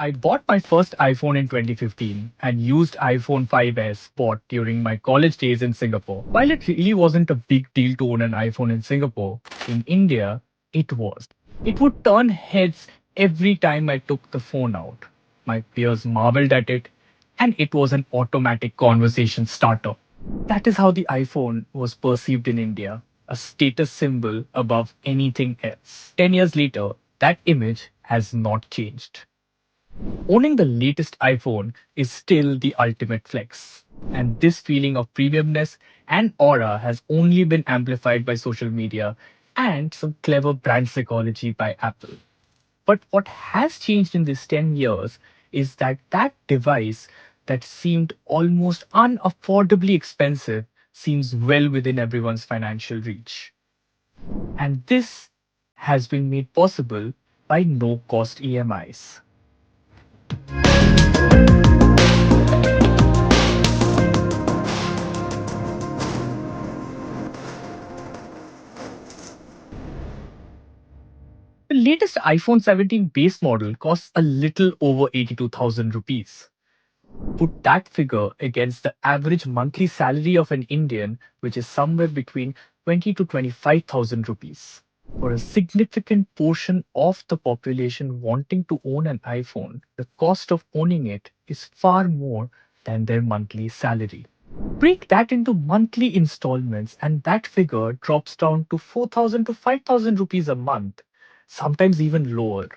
I bought my first iPhone in 2015 and used iPhone 5s bought during my college days in Singapore. While it really wasn't a big deal to own an iPhone in Singapore, in India, it was. It would turn heads every time I took the phone out. My peers marveled at it, and it was an automatic conversation starter. That is how the iPhone was perceived in India, a status symbol above anything else. 10 years later, that image has not changed. Owning the latest iPhone is still the ultimate flex. And this feeling of premiumness and aura has only been amplified by social media and some clever brand psychology by Apple. But what has changed in these 10 years is that that device that seemed almost unaffordably expensive seems well within everyone's financial reach. And this has been made possible by no cost EMIs. The latest iPhone 17 base model costs a little over 82,000 rupees. Put that figure against the average monthly salary of an Indian, which is somewhere between 20 to 25,000 rupees. For a significant portion of the population wanting to own an iPhone, the cost of owning it is far more than their monthly salary. Break that into monthly installments, and that figure drops down to 4,000 to 5,000 rupees a month, sometimes even lower.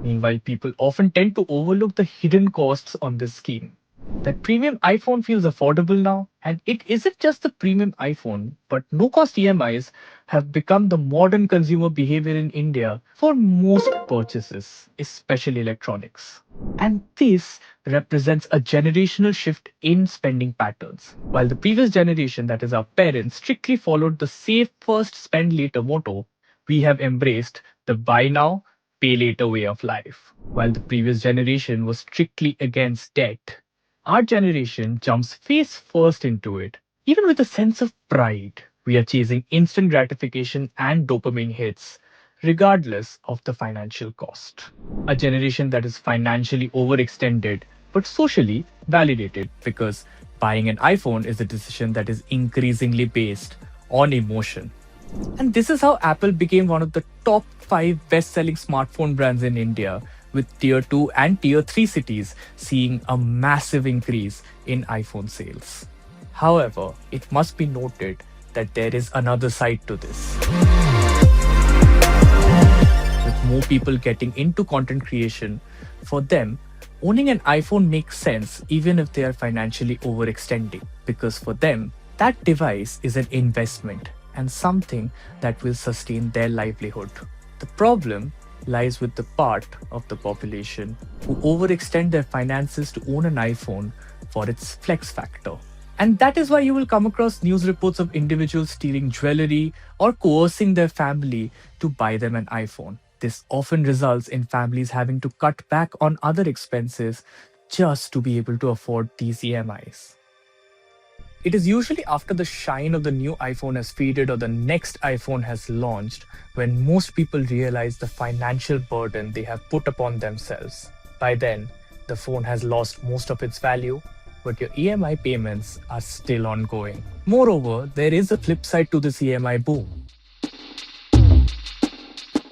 Meanwhile, people often tend to overlook the hidden costs on this scheme. That premium iPhone feels affordable now, and it isn't just the premium iPhone, but no cost EMIs have become the modern consumer behavior in India for most purchases, especially electronics. And this represents a generational shift in spending patterns. While the previous generation, that is our parents, strictly followed the save first, spend later motto, we have embraced the buy now, pay later way of life. While the previous generation was strictly against debt, our generation jumps face first into it. Even with a sense of pride, we are chasing instant gratification and dopamine hits, regardless of the financial cost. A generation that is financially overextended but socially validated because buying an iPhone is a decision that is increasingly based on emotion. And this is how Apple became one of the top 5 best selling smartphone brands in India, with tier 2 and tier 3 cities seeing a massive increase in iPhone sales. However, it must be noted that there is another side to this. With more people getting into content creation, for them, owning an iPhone makes sense even if they are financially overextending, because for them, that device is an investment and something that will sustain their livelihood. The problem lies with the part of the population who overextend their finances to own an iPhone for its flex factor. And that is why you will come across news reports of individuals stealing jewelry or coercing their family to buy them an iPhone. This often results in families having to cut back on other expenses just to be able to afford these EMIs. It is usually after the shine of the new iPhone has faded or the next iPhone has launched when most people realize the financial burden they have put upon themselves. By then, the phone has lost most of its value, but your EMI payments are still ongoing. Moreover, there is a flip side to this EMI boom.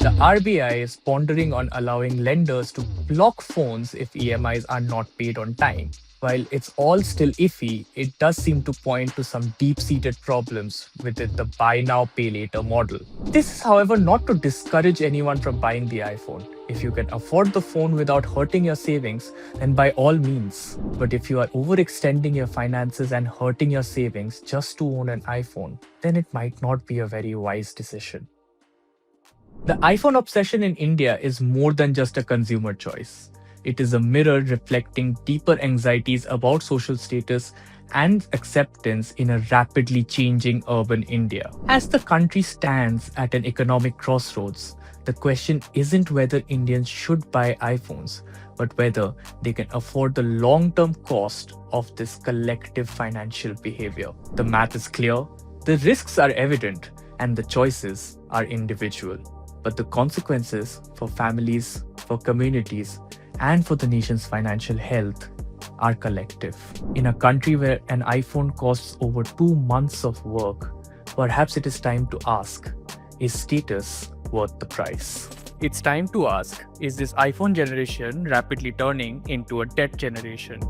The RBI is pondering on allowing lenders to block phones if EMIs are not paid on time. While it's all still iffy, it does seem to point to some deep-seated problems with the buy now, pay later model. This is, however, not to discourage anyone from buying the iPhone. If you can afford the phone without hurting your savings, then by all means. But if you are overextending your finances and hurting your savings just to own an iPhone, then it might not be a very wise decision. The iPhone obsession in India is more than just a consumer choice. It is a mirror reflecting deeper anxieties about social status and acceptance in a rapidly changing urban India. As the country stands at an economic crossroads, the question isn't whether Indians should buy iPhones, but whether they can afford the long-term cost of this collective financial behavior. The math is clear, the risks are evident, and the choices are individual. But the consequences for families, for communities, and for the nation's financial health are collective. In a country where an iPhone costs over 2 months of work, perhaps it is time to ask, is status worth the price? It's time to ask, is this iPhone generation rapidly turning into a debt generation?